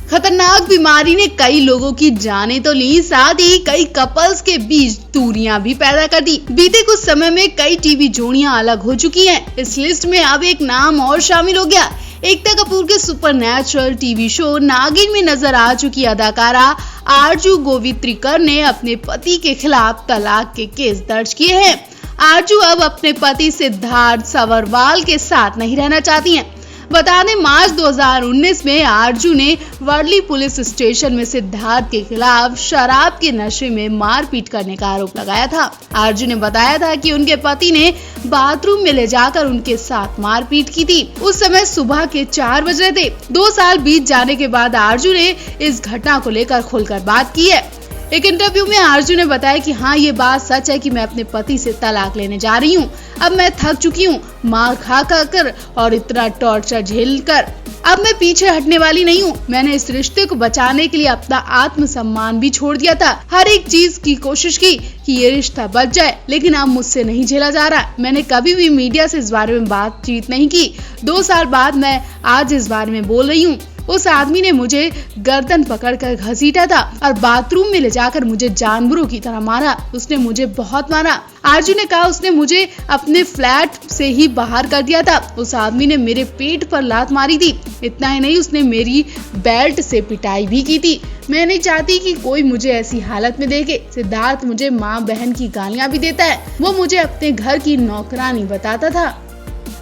खतरनाक बीमारी ने कई लोगों की जानें तो ली, साथ ही कई कपल्स के बीच दूरियां भी पैदा कर दी। बीते कुछ समय में कई टीवी जोड़ियां अलग हो चुकी हैं। इस लिस्ट में अब एक नाम और शामिल हो गया। एकता कपूर के सुपरनैचुरल टीवी शो नागिन में नजर आ चुकी अदाकारा आरजू गोवित्रिकर ने अपने पति के खिलाफ तलाक के केस दर्ज किए हैं। आरजू अब अपने पति सिद्धार्थ सवरवाल के साथ नहीं रहना चाहती हैं। बता दें, मार्च 2019 में आरजू ने वर्ली पुलिस स्टेशन में सिद्धार्थ के खिलाफ शराब के नशे में मारपीट करने का आरोप लगाया था। आरजू ने बताया था कि उनके पति ने बाथरूम में ले जाकर उनके साथ मारपीट की थी। उस समय सुबह के 4 बज रहे थे। 2 साल बीत जाने के बाद आरजू ने इस घटना को लेकर खुलकर बात की है। एक इंटरव्यू में आरजू ने बताया कि हाँ, ये बात सच है कि मैं अपने पति से तलाक लेने जा रही हूँ। अब मैं थक चुकी हूँ, मार खा कर और इतना टॉर्चर झेल कर। अब मैं पीछे हटने वाली नहीं हूँ। मैंने इस रिश्ते को बचाने के लिए अपना आत्मसम्मान भी छोड़ दिया था। हर एक चीज की कोशिश की कि ये रिश्ता बच जाए, लेकिन अब मुझसे नहीं झेला जा रहा। मैंने कभी भी मीडिया से इस बारे में बातचीत नहीं की। 2 साल बाद मैं आज इस बारे में बोल रही हूँ। उस आदमी ने मुझे गर्दन पकड़कर घसीटा था और बाथरूम में ले जाकर मुझे जानवरों की तरह मारा। उसने मुझे बहुत मारा। आरजू ने कहा उसने मुझे अपने फ्लैट से ही बाहर कर दिया था। उस आदमी ने मेरे पेट पर लात मारी थी। इतना ही नहीं, उसने मेरी बेल्ट से पिटाई भी की थी। मैं नहीं चाहती कि कोई मुझे ऐसी हालत में देखे। सिद्धार्थ मुझे माँ बहन की गालियाँ भी देता है। वो मुझे अपने घर की नौकरानी बताता था।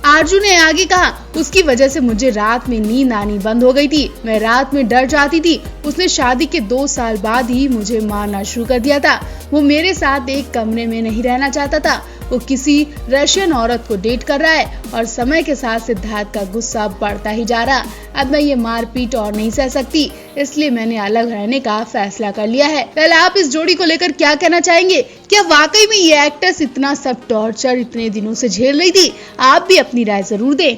आरजू ने आगे कहा, उसकी वजह से मुझे रात में नींद आनी बंद हो गई थी। मैं रात में डर जाती थी। उसने शादी के 2 साल बाद ही मुझे मारना शुरू कर दिया था। वो मेरे साथ एक कमरे में नहीं रहना चाहता था। वो किसी रशियन औरत को डेट कर रहा है और समय के साथ सिद्धार्थ का गुस्सा बढ़ता ही जा रहा। अब मैं ये मारपीट और नहीं सह सकती, इसलिए मैंने अलग रहने का फैसला कर लिया है। पहले आप इस जोड़ी को लेकर क्या कहना चाहेंगे? क्या वाकई में ये एक्ट्रेस इतना सब टॉर्चर इतने दिनों से झेल रही थी? आप भी अपनी राय जरूर दें।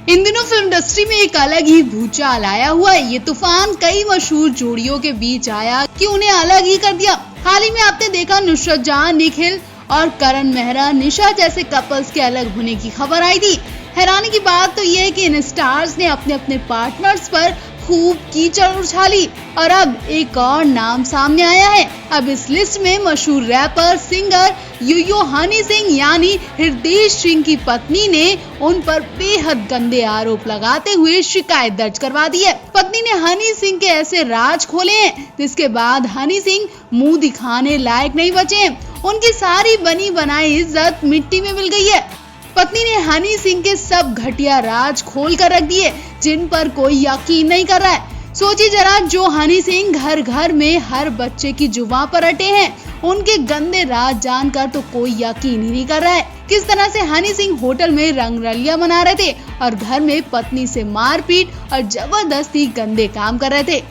इन दिनों फिल्म इंडस्ट्री में एक अलग ही भूचाल आया हुआ है। ये तूफान कई मशहूर जोड़ियों के बीच आया कि उन्हें अलग ही कर दिया। हाल ही में आपने देखा नुसरत जहां, निखिल और करण मेहरा, निशा जैसे कपल्स के अलग होने की खबर आई थी। हैरानी की बात तो ये है कि इन स्टार्स ने अपने अपने पार्टनर्स पर खूब कीचड़ उछाली और अब एक और नाम सामने आया है। अब इस लिस्ट में मशहूर रैपर सिंगर यूयो हनी सिंह यानी हृदय सिंह की पत्नी ने उन पर बेहद गंदे आरोप लगाते हुए शिकायत दर्ज करवा दी है। पत्नी ने हनी सिंह के ऐसे राज खोले हैं जिसके बाद हनी सिंह मुंह दिखाने लायक नहीं बचे हैं। उनकी सारी बनी बनाई इज्जत मिट्टी में मिल गई है। पत्नी ने हनी सिंह के सब घटिया राज खोल कर रख दिए जिन पर कोई यकीन नहीं कर रहा है। सोचिए जरा, जो हनी सिंह घर घर में हर बच्चे की जुबान पर अटे हैं, उनके गंदे राज जानकर तो कोई यकीन ही नहीं कर रहा है। किस तरह से हनी सिंह होटल में रंगरलियां मना रहे थे और घर में पत्नी से मारपीट और जबरदस्ती गंदे काम कर रहे थे।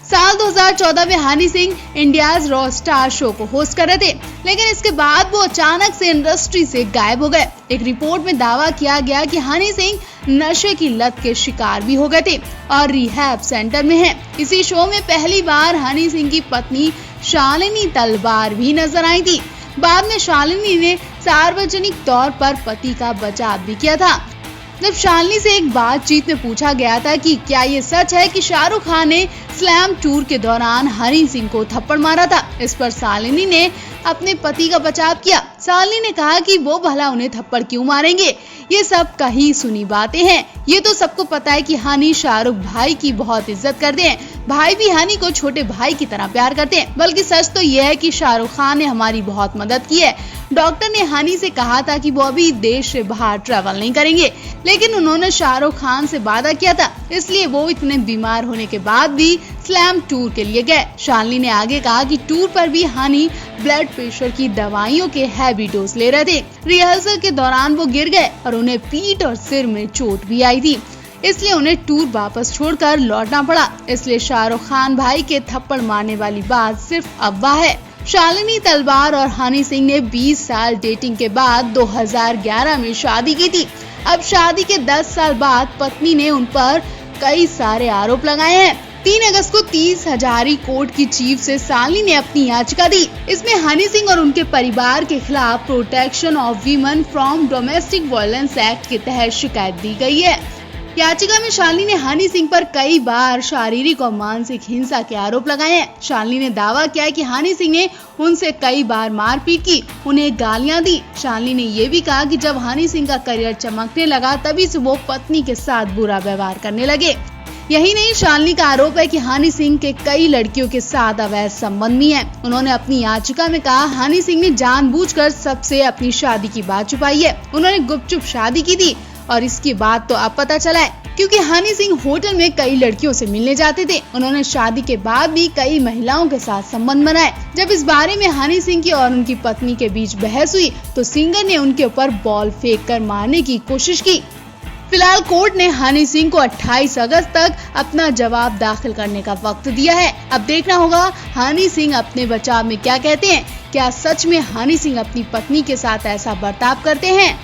साल 2014 में Honey Singh India's raw star show को होस्ट कर रहे थे, लेकिन इसके बाद वो अचानक से इंडस्ट्री से गायब हो गए। एक रिपोर्ट में दावा किया गया कि हनी सिंह नशे की लत के शिकार भी हो गए थे और रिहैब सेंटर में हैं। इसी शो में पहली बार हनी सिंह की पत्नी शालिनी तलवार भी नजर आई थी। बाद में शालिनी ने सार्वजनिक तौर पर पति का बचाव भी किया था। जब शालिनी से एक बातचीत में पूछा गया था कि क्या ये सच है कि शाहरुख खान ने स्लैम टूर के दौरान हनी सिंह को थप्पड़ मारा था, इस पर शालिनी ने अपने पति का बचाव किया। शालिनी ने कहा कि वो भला उन्हें थप्पड़ क्यों मारेंगे, ये सब कही सुनी बातें हैं। ये तो सबको पता है कि हनी शाहरुख भाई की बहुत इज्जत करते हैं। भाई भी हनी को छोटे भाई की तरह प्यार करते हैं। बल्कि सच तो ये है कि शाहरुख खान ने हमारी बहुत मदद की है। डॉक्टर ने हनी से कहा था कि वो अभी देश से बाहर ट्रैवल नहीं करेंगे, लेकिन उन्होंने शाहरुख खान से वादा किया था, इसलिए वो इतने बीमार होने के बाद भी स्लैम टूर के लिए गए। शालिनी ने आगे कहा कि टूर पर भी हनी ब्लड प्रेशर की दवाइयों के हैवी डोज ले रहे थे। रिहर्सल के दौरान वो गिर गए और उन्हें पीठ और सिर में चोट भी आई थी, इसलिए उन्हें टूर वापस छोड़कर लौटना पड़ा। इसलिए शाहरुख खान भाई के थप्पड़ मारने वाली बात सिर्फ अफवाह है। शालिनी तलवार और हनी सिंह ने 20 साल डेटिंग के बाद 2011 में शादी की थी। अब शादी के 10 साल बाद पत्नी ने उन पर कई सारे आरोप लगाए हैं। 3 अगस्त को 30 हजारी कोर्ट की चीफ से शालिनी ने अपनी याचिका दी। इसमें हनी सिंह और उनके परिवार के खिलाफ protection of women from domestic violence act के तहत शिकायत दी गई है। याचिका में शालिनी ने हनी सिंह पर कई बार शारीरिक और मानसिक हिंसा के आरोप लगाए हैं। शालिनी ने दावा किया है कि हनी सिंह ने उनसे कई बार मारपीट की, उन्हें गालियां दी। शालिनी ने ये भी कहा कि जब हनी सिंह का करियर चमकने लगा तभी से वो पत्नी के साथ बुरा व्यवहार करने लगे। यही नहीं, शालिनी का आरोप है कि हनी सिंह के कई लड़कियों के साथ अवैध संबंध भी हैं। उन्होंने अपनी याचिका में कहा हनी सिंह ने जानबूझकर सबसे अपनी शादी की बात छुपाई है। उन्होंने गुपचुप शादी की थी और इसकी बात तो अब पता चला है क्योंकि हनी सिंह होटल में कई लड़कियों से मिलने जाते थे। उन्होंने शादी के बाद भी कई महिलाओं के साथ संबंध बनाए। जब इस बारे में हनी सिंह की और उनकी पत्नी के बीच बहस हुई तो सिंगर ने उनके ऊपर बॉल फेंक कर मारने की कोशिश की। फिलहाल कोर्ट ने हनी सिंह को 28 अगस्त तक अपना जवाब दाखिल करने का वक्त दिया है। अब देखना होगा हनी सिंह अपने बचाव में क्या कहते हैं। क्या सच में हनी सिंह अपनी पत्नी के साथ ऐसा बर्ताव करते हैं?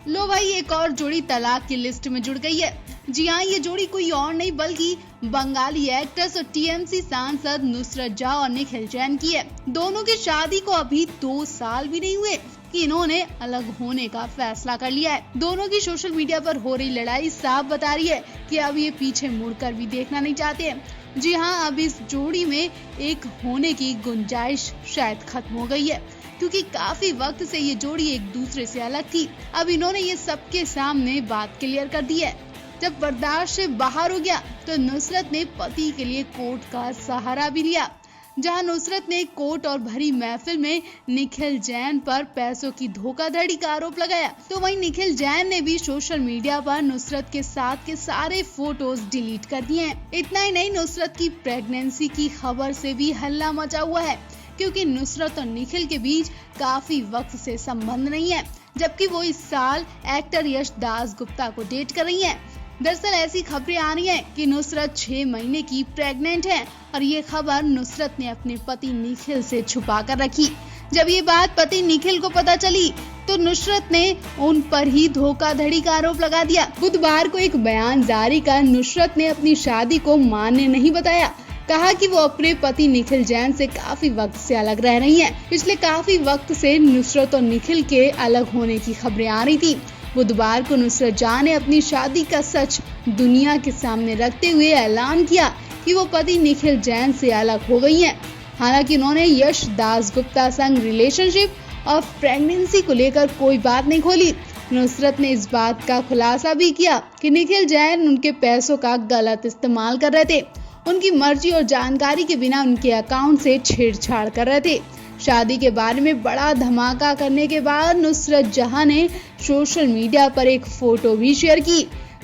लो भाई, एक और जोड़ी तलाक की लिस्ट में जुड़ गई है। जी हाँ, ये जोड़ी कोई और नहीं बल्कि बंगाली एक्ट्रेस और टीएमसी सांसद नुसरत जहाँ और निखिल जैन की है। दोनों की शादी को अभी 2 साल भी नहीं हुए कि इन्होंने अलग होने का फैसला कर लिया है। दोनों की सोशल मीडिया पर हो रही लड़ाई साफ बता रही है कि अब ये पीछे मुड़कर भी देखना नहीं चाहते हैं। जी हाँ, अब इस जोड़ी में एक होने की गुंजाइश शायद खत्म हो गई है क्योंकि काफी वक्त से ये जोड़ी एक दूसरे से अलग थी। अब इन्होंने ये सबके सामने बात क्लियर कर दी है। जब बर्दाश्त से बाहर हो गया तो नुसरत ने पति के लिए कोर्ट का सहारा भी लिया। जहां नुसरत ने कोर्ट और भरी महफिल में निखिल जैन पर पैसों की धोखाधड़ी का आरोप लगाया, तो वहीं निखिल जैन ने भी सोशल मीडिया पर नुसरत के साथ के सारे फोटोज डिलीट कर दिए हैं। इतना ही नहीं, नुसरत की प्रेगनेंसी की खबर से भी हल्ला मचा हुआ है क्योंकि नुसरत और निखिल के बीच काफी वक्त से संबंध नहीं है, जबकि वो इस साल एक्टर यश दास गुप्ता को डेट कर रही हैं। दरअसल ऐसी खबरें आ रही हैं कि नुसरत 6 महीने की प्रेग्नेंट है और ये खबर नुसरत ने अपने पति निखिल से छुपा कर रखी। जब ये बात पति निखिल को पता चली तो नुसरत ने उन पर ही धोखाधड़ी का आरोप लगा दिया। बुधवार को एक बयान जारी कर नुसरत ने अपनी शादी को मान्य नहीं बताया। कहा कि वो अपने पति निखिल जैन से काफी वक्त से अलग रह रही हैं। पिछले काफी वक्त से नुसरत और निखिल के अलग होने की खबरें आ रही थी। बुधवार को नुसरत जहाँ ने अपनी शादी का सच दुनिया के सामने रखते हुए ऐलान किया कि वो पति निखिल जैन से अलग हो गई हैं। हालांकि उन्होंने यश दास गुप्ता संग रिलेशनशिप और प्रेगनेंसी को लेकर कोई बात नहीं खोली। नुसरत ने इस बात का खुलासा भी किया कि निखिल जैन उनके पैसों का गलत इस्तेमाल कर रहे थे। उनकी मर्जी और जानकारी के बिना उनके अकाउंट से छेड़छाड़ कर रहे थे। शादी के बारे में बड़ा धमाका करने के बाद नुसरत जहां ने सोशल मीडिया पर एक फोटो भी शेयर की।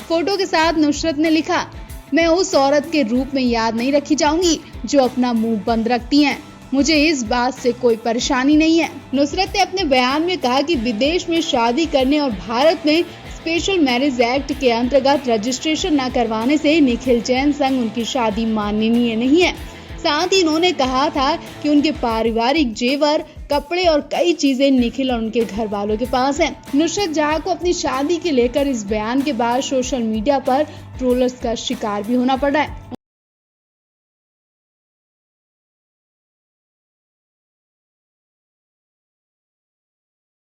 फोटो के साथ नुसरत ने लिखा, मैं उस औरत के रूप में याद नहीं रखी जाऊंगी जो अपना मुंह बंद रखती हैं। मुझे इस बात से कोई परेशानी नहीं है। नुसरत ने अपने बयान में कहा कि विदेश में शादी करने और भारत में स्पेशल मैरिज एक्ट के अंतर्गत रजिस्ट्रेशन न करवाने से निखिल जैन संग उनकी शादी माननीय नहीं है। साथ ही इन्होंने कहा था कि उनके पारिवारिक जेवर, कपड़े और कई चीजें निखिल और उनके घर वालों के पास हैं। नुसरत जहाँ को अपनी शादी के लेकर इस बयान के बाद सोशल मीडिया पर ट्रोलर्स का शिकार भी होना पड़ा है।